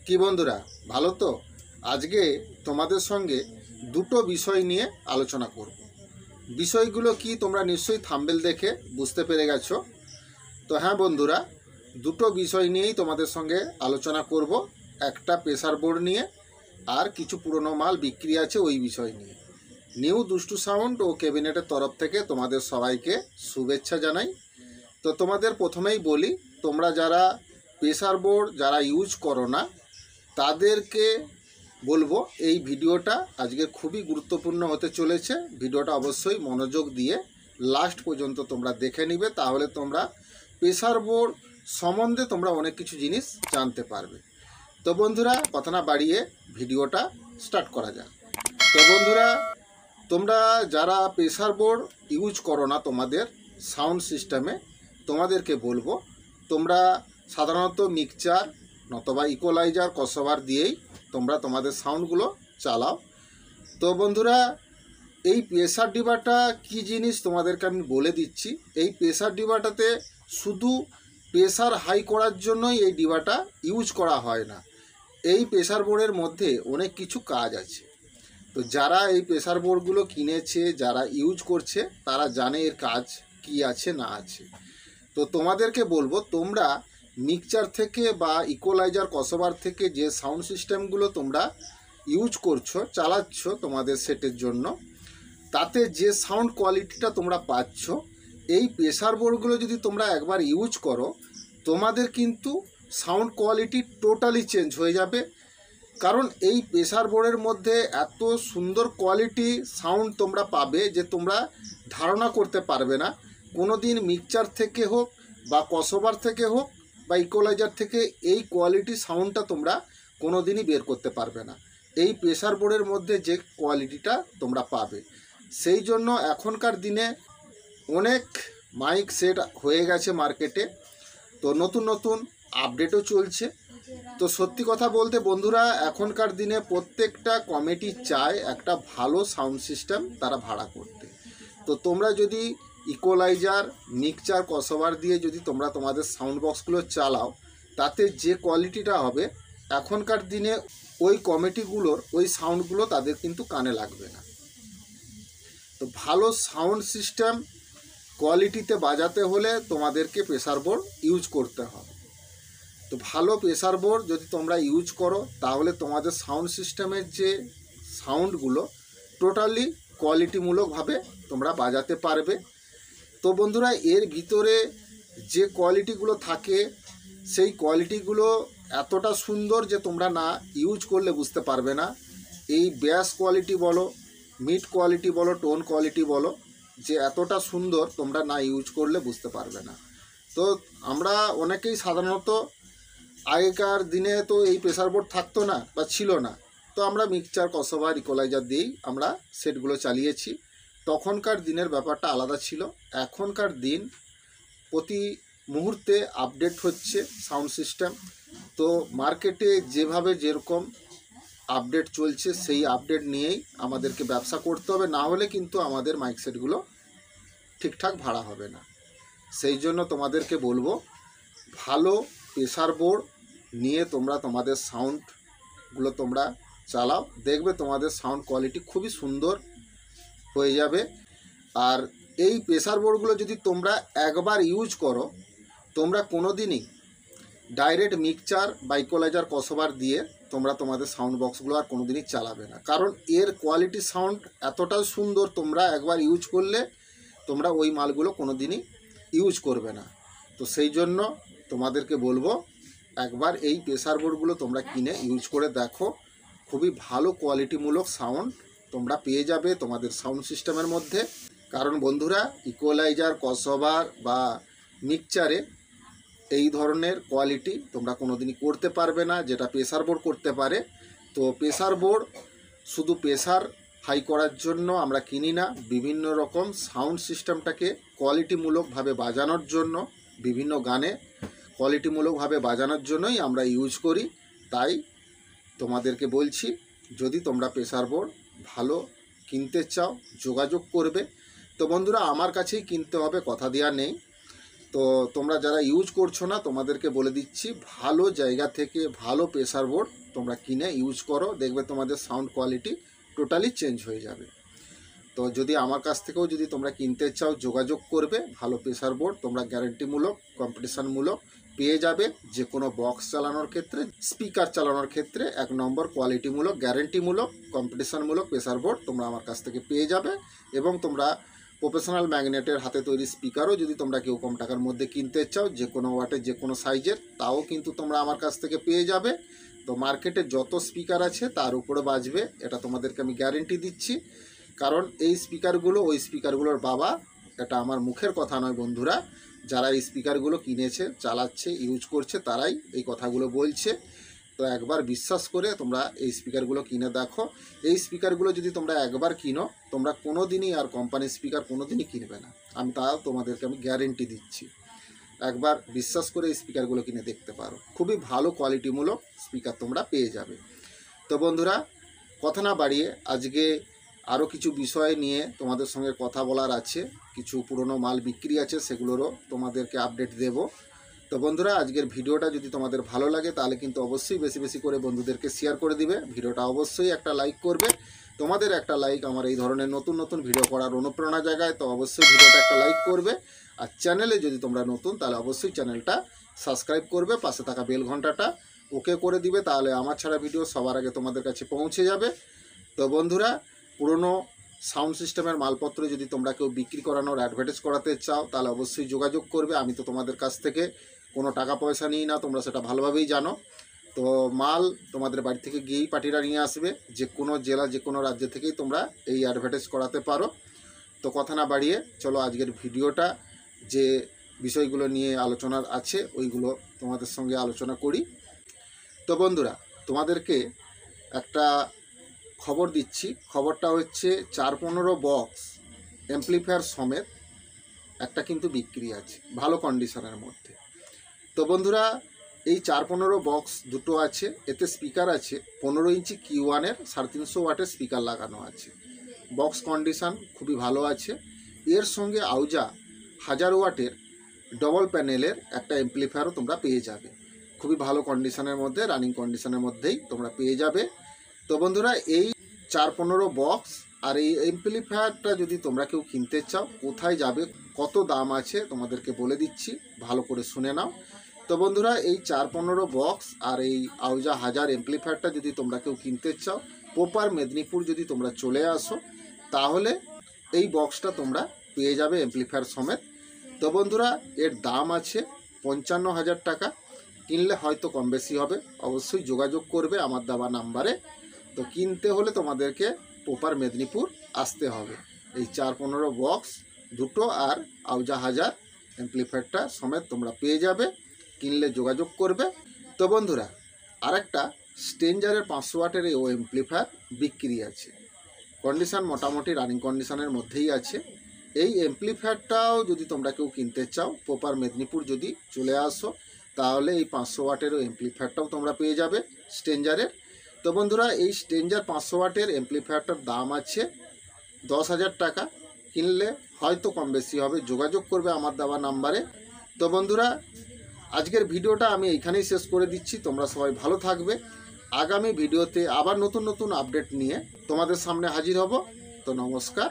কি বন্ধুরা, ভালো তো? আজকে তোমাদের সঙ্গে দুটো বিষয় নিয়ে আলোচনা করব। বিষয়গুলো কি তোমরা নিশ্চয়ই থাম্বনেল দেখে বুঝতে পেরে গেছো। তো হ্যাঁ বন্ধুরা, দুটো বিষয় নিয়েই তোমাদের সঙ্গে আলোচনা করব। একটা প্রেসার বোর্ড নিয়ে, আর কিছু পুরনো মাল বিক্রি আছে ওই বিষয় নিয়ে। নিউ দুষ্টু সাউন্ড ও ক্যাবিনেটের তরফ থেকে তোমাদের সবাইকে শুভেচ্ছা জানাই। তো তোমাদের প্রথমেই বলি, তোমরা যারা প্রেসার বোর্ড যারা ইউজ করো না তাদেরকে বলবো এই ভিডিওটা আজকে খুবই গুরুত্বপূর্ণ হতে চলেছে। ভিডিওটা অবশ্যই মনোযোগ দিয়ে লাস্ট পর্যন্ত তোমরা দেখে নিবে, তাহলে তোমরা প্রেসার বোর্ড সম্বন্ধে তোমরা অনেক কিছু জিনিস জানতে পারবে। তো বন্ধুরা, কথা না বাড়িয়ে ভিডিওটা স্টার্ট করা যাক। তো বন্ধুরা, তোমরা যারা প্রেসার বোর্ড ইউজ করো না তোমাদের সাউন্ড সিস্টেমে, তোমাদেরকে বলবো তোমরা সাধারণত মিক্সচার নতবা ইকোলাইজার ক্রসওভার দিয়েই তোমরা তোমাদের সাউন্ডগুলো চালাও। তো বন্ধুরা, এই প্রেসার ডিবাটা কি জিনিস তোমাদেরকে আমি বলে দিচ্ছি। এই প্রেসার ডিবাটাতে শুধু প্রেসার হাই করার জন্যই এই ডিবাটা ইউজ করা হয় না। এই প্রেসার বোর্ডের মধ্যে অনেক কিছু কাজ আছে। তো যারা এই প্রেসার বোর্ডগুলো কিনেছে, যারা ইউজ করছে, তারা জানে এর কাজ কি আছে না আছে। তো তোমাদেরকে বলবো, তোমরা মিক্সচার থেকে বা ইকোলাইজার ক্রসওভার থেকে যে সাউন্ড সিস্টেমগুলো তোমরা ইউজ করছো, চালাচ্ছ তোমাদের সেটের জন্য, তাতে যে সাউন্ড কোয়ালিটিটা তোমরা পাচ্ছ, এই প্রেসার বোর্ডগুলো যদি তোমরা একবার ইউজ করো, তোমাদের কিন্তু সাউন্ড কোয়ালিটি টোটালি চেঞ্জ হয়ে যাবে। কারণ এই প্রেসার বোর্ডের মধ্যে এত সুন্দর কোয়ালিটি সাউন্ড তোমরা পাবে যে তোমরা ধারণা করতে পারবে না। কোনো দিন মিক্সচার থেকে হোক বা ক্রসওভার থেকে হোক বা ইকোলাইজার থেকে এই কোয়ালিটি সাউন্ডটা তোমরা কোনো দিনই বের করতে পারবে না এই প্রেসার বোর্ডের মধ্যে যে কোয়ালিটিটা তোমরা পাবে। সেই জন্য এখনকার দিনে অনেক মাইক সেট হয়ে গেছে মার্কেটে, তো নতুন নতুন আপডেটও চলছে। তো সত্যি কথা বলতে বন্ধুরা, এখনকার দিনে প্রত্যেকটা কমিটি চায় একটা ভালো সাউন্ড সিস্টেম তারা ভাড়া করতে। তো তোমরা যদি ইকোলাইজার মিক্সচার ক্রসওভার দিয়ে যদি তোমরা তোমাদের সাউন্ড বক্সগুলো চালাও, তাতে যে কোয়ালিটিটা হবে এখনকার দিনে ওই কমিটিগুলোর ওই সাউন্ডগুলো তাদের কিন্তু কানে লাগবে না। তো ভালো সাউন্ড সিস্টেম কোয়ালিটিতে বাজাতে হলে তোমাদেরকে প্রেসার বোর্ড ইউজ করতে হবে। তো ভালো প্রেসার বোর্ড যদি তোমরা ইউজ করো, তাহলে তোমাদের সাউন্ড সিস্টেমের যে সাউন্ডগুলো টোটালি কোয়ালিটিমূলকভাবে তোমরা বাজাতে পারবে। তো বন্ধুরা, এর ভিতরে যে কোয়ালিটিগুলো থাকে সেই কোয়ালিটিগুলো এতটা সুন্দর যে তোমরা না ইউজ করলে বুঝতে পারবে না। এই ব্যাস কোয়ালিটি বলো, মিড কোয়ালিটি বলো, টোন কোয়ালিটি বলো, যে এতটা সুন্দর তোমরা না ইউজ করলে বুঝতে পারবে না। তো আমরা অনেকেই সাধারণত আগেকার দিনে তো এই প্রেসার বোর্ড থাকতো না বা ছিল না, তো আমরা মিক্সচার ক্রসওভার ইকোলাইজার দিয়েই আমরা সেটগুলো চালিয়েছি। তখনকার দিনের ব্যাপারটা আলাদা ছিল। এখনকার দিন প্রতি মুহূর্তে আপডেট হচ্ছে সাউন্ড সিস্টেম। তো মার্কেটে যেভাবে যেরকম আপডেট চলছে সেই আপডেট নিয়েই আমাদেরকে ব্যবসা করতে হবে, না হলে কিন্তু আমাদের মাইক সেটগুলো ঠিকঠাক ভাড়া হবে না। সেই জন্য তোমাদেরকে বলবো, ভালো প্রেসার বোর্ড নিয়ে তোমরা তোমাদের সাউন্ডগুলো তোমরা চালাও, দেখবে তোমাদের সাউন্ড কোয়ালিটি খুবই সুন্দর হয়ে যাবে। আর এই প্রেসার বোর্ডগুলো যদি তোমরা একবার ইউজ করো, তোমরা কোনো দিনই ডাইরেক্ট মিক্সচার বা ইকোলাইজার ক্রসওভার দিয়ে তোমরা তোমাদের সাউন্ড বক্সগুলো আর কোনো দিনই চালাবে না। কারণ এর কোয়ালিটি সাউন্ড এতটা সুন্দর, তোমরা একবার ইউজ করলে তোমরা ওই মালগুলো কোনো দিনই ইউজ করবে না। তো সেই জন্য তোমাদেরকে বলবো, একবার এই প্রেসার বোর্ডগুলো তোমরা কিনে ইউজ করে দেখো। খুবই ভালো কোয়ালিটিমূলক সাউন্ড তোমরা পেয়ে যাবে তোমাদের সাউন্ড সিস্টেমের মধ্যে। কারণ বন্ধুরা, ইকোলাইজার ক্রসওভার বা মিক্সচারে এই ধরনের কোয়ালিটি তোমরা কোনো দিনই করতে পারবে না যেটা প্রেসার বোর্ড করতে পারে। তো প্রেসার বোর্ড শুধু প্রেসার হাই করার জন্য আমরা কিনি না, বিভিন্ন রকম সাউন্ড সিস্টেমটাকে কোয়ালিটিমূলকভাবে বাজানোর জন্য, বিভিন্ন গানে কোয়ালিটিমূলকভাবে বাজানোর জন্যই আমরা ইউজ করি। তাই তোমাদেরকে বলছি, যদি তোমরা প্রেসার বোর্ড ভালো কিনতে চাও যোগাযোগ করবে। তো বন্ধুরা, আমার কাছেই কিনতে হবে, কথা দেওয়া নেই। তো তোমরা যারা ইউজ করছো না তোমাদেরকে বলে দিচ্ছি, ভালো জায়গা থেকে ভালো প্রেসার বোর্ড তোমরা কিনে ইউজ করো, দেখবে তোমাদের সাউন্ড কোয়ালিটি টোটালি চেঞ্জ হয়ে যাবে। তো যদি আমার কাছ থেকেও যদি তোমরা কিনতে চাও যোগাযোগ করবে। ভালো প্রেসার বোর্ড তোমরা গ্যারেন্টিমূলক কম্পিটিশনমূলক পেয়ে যাবে। যে কোনো বক্স চালানোর ক্ষেত্রে, স্পিকার চালানোর ক্ষেত্রে 1 নম্বর কোয়ালিটিমূলক গ্যারেন্টিমূলক কম্পিটিশনমূলক প্রেসার বোর্ড তোমরা আমার কাছ থেকে পেয়ে যাবে। এবং তোমরা প্রফেশনাল ম্যাগনেটের হাতে তৈরি স্পিকারও যদি তোমরা কেউ কম টাকার মধ্যে কিনতে চাও, যে কোনো ওয়াটের যে কোনো সাইজের, তাও কিন্তু তোমরা আমার কাছ থেকে পেয়ে যাবে। তো মার্কেটে যত স্পিকার আছে তার উপরে বাজবে, এটা তোমাদেরকে আমি গ্যারেন্টি দিচ্ছি। কারণ এই স্পিকারগুলো ওই স্পিকারগুলোর বাবা, এটা আমার মুখের কথা নয় বন্ধুরা। যারা এই স্পিকারগুলো কিনেছে, চালাচ্ছে, ইউজ করছে, তারাই এই কথাগুলো বলছে। তো একবার বিশ্বাস করে তোমরা এই স্পিকারগুলো কিনে দেখো। এই স্পিকারগুলো যদি তোমরা একবার কিনো, তোমরা কোনো দিনই আর কোম্পানির স্পিকার কোনো দিনই কিনবে না, আমি তাও তোমাদেরকে আমি গ্যারেন্টি দিচ্ছি। একবার বিশ্বাস করে এই স্পিকারগুলো কিনে দেখতে পারো, খুবই ভালো কোয়ালিটিমূলক স্পিকার তোমরা পেয়ে যাবে। তো বন্ধুরা, কথা না বাড়িয়ে আজকে আরও কিছু বিষয় নিয়ে তোমাদের সঙ্গে কথা বলার আছে। কিছু পুরনো মাল বিক্রি আছে, সেগুলোরও তোমাদেরকে আপডেট দেব। তো বন্ধুরা, আজকের ভিডিওটা যদি তোমাদের ভালো লাগে তাহলে কিন্তু অবশ্যই বেশি বেশি করে বন্ধুদেরকে শেয়ার করে দিবে। ভিডিওটা অবশ্যই একটা লাইক করবে। তোমাদের একটা লাইক আমার এই ধরনের নতুন নতুন ভিডিও করার অনুপ্রেরণা জাগায়। তো অবশ্যই ভিডিওটা একটা লাইক করবে। আর চ্যানেলে যদি তোমরা নতুন, তাহলে অবশ্যই চ্যানেলটা সাবস্ক্রাইব করবে, পাশে থাকা বেল ঘন্টাটা ওকে করে দিবে, তাহলে আমার ছাড়া ভিডিও সবার আগে তোমাদের কাছে পৌঁছে যাবে। তো বন্ধুরা, পুরনো সাউন্ড সিস্টেমের মালপত্র যদি তোমরা কেউ বিক্রি করানোর অ্যাডভার্টাইজ করাতে চাও, তাহলে অবশ্যই যোগাযোগ করবে। আমি তো তোমাদের কাছ থেকে কোনো টাকা পয়সা নিই না, তোমরা সেটা ভালোভাবেই জানো। তো মাল তোমাদের বাড়ি থেকে গিয়েই পার্টিরা নিয়ে আসবে। যে কোনো জেলা, যে কোনো রাজ্য থেকেই তোমরা এই অ্যাডভার্টাইজ করাতে পারো। তো কথা না বাড়িয়ে চলো আজকের ভিডিওটা যে বিষয়গুলো নিয়ে আলোচনার আছে ওইগুলো তোমাদের সঙ্গে আলোচনা করি। তো বন্ধুরা, তোমাদেরকে একটা খবর দিচ্ছি। খবরটা হচ্ছে 415 বক্স অ্যাম্প্লিফায়ার সমেত একটা কিন্তু বিক্রি আছে ভালো কন্ডিশনের মধ্যে। তো বন্ধুরা, এই 415 বক্স দুটো আছে, এতে স্পিকার আছে 15 ইঞ্চি Q1-এর 350 ওয়াটের স্পিকার লাগানো আছে। বক্স কন্ডিশন খুবই ভালো আছে। এর সঙ্গে আউজা 1000 ওয়াটের ডবল প্যানেলের একটা অ্যাম্প্লিফায়ারও তোমরা পেয়ে যাবে। খুবই ভালো কন্ডিশনের মধ্যে, রানিং কন্ডিশনের মধ্যেই তোমরা পেয়ে যাবে। তো বন্ধুরা, এই 415 বক্স আর এই অ্যাম্প্লিফায়ারটা যদি তোমরা কেউ কিনতে চাও, কোথায় যাবে, কত দাম আছে তোমাদেরকে বলে দিচ্ছি, ভালো করে শুনে নাও। তো বন্ধুরা, এই 415 বক্স আর এই আউজা 1000 অ্যাম্প্লিফায়ারটা যদি তোমরা কেউ কিনতে চাও, প্রপার মেদিনীপুর যদি তোমরা চলে আসো, তাহলে এই বক্সটা তোমরা পেয়ে যাবে অ্যাম্প্লিফায়ার সমেত। তো বন্ধুরা, এর দাম আছে 55,000 টাকা। কিনলে হয়তো কম বেশি হবে, অবশ্যই যোগাযোগ করবে আমার দেওয়া নাম্বারে। তো কিনতে হলে তোমাদেরকে প্রপার মেদিনীপুর আসতে হবে। এই 415 বক্স দুটো আর আউজা 1000 অ্যাম্প্লিফায়ারটা সমেত তোমরা পেয়ে যাবে, কিনলে যোগাযোগ করবে। তো বন্ধুরা, আরেকটা স্টেঞ্জারের 500 ওয়াটের এই অ্যাম্প্লিফায়ার বিক্রি আছে। কন্ডিশন মোটামুটি রানিং কন্ডিশনের মধ্যেই আছে। এই অ্যাম্প্লিফায়ারটাও যদি তোমরা কেউ কিনতে চাও, প্রপার মেদিনীপুর যদি চলে আসো, তাহলে এই 500 ওয়াটের অ্যাম্প্লিফায়ারটাও তোমরা পেয়ে যাবে স্টেঞ্জারের। তো বন্ধুরা, এই স্টেঞ্জার 500 ওয়াটের অ্যাম্প্লিফায়ারটার দাম আছে 10,000 টাকা। কিনলে হয়তো কম বেশি হবে, যোগাযোগ করবে আমার দেওয়া নাম্বারে। তো বন্ধুরা, আজকের ভিডিওটা আমি এইখানেই শেষ করে দিচ্ছি। তোমরা সবাই ভালো থাকবে। আগামী ভিডিওতে আবার নতুন নতুন আপডেট নিয়ে তোমাদের সামনে হাজির হব। তো নমস্কার।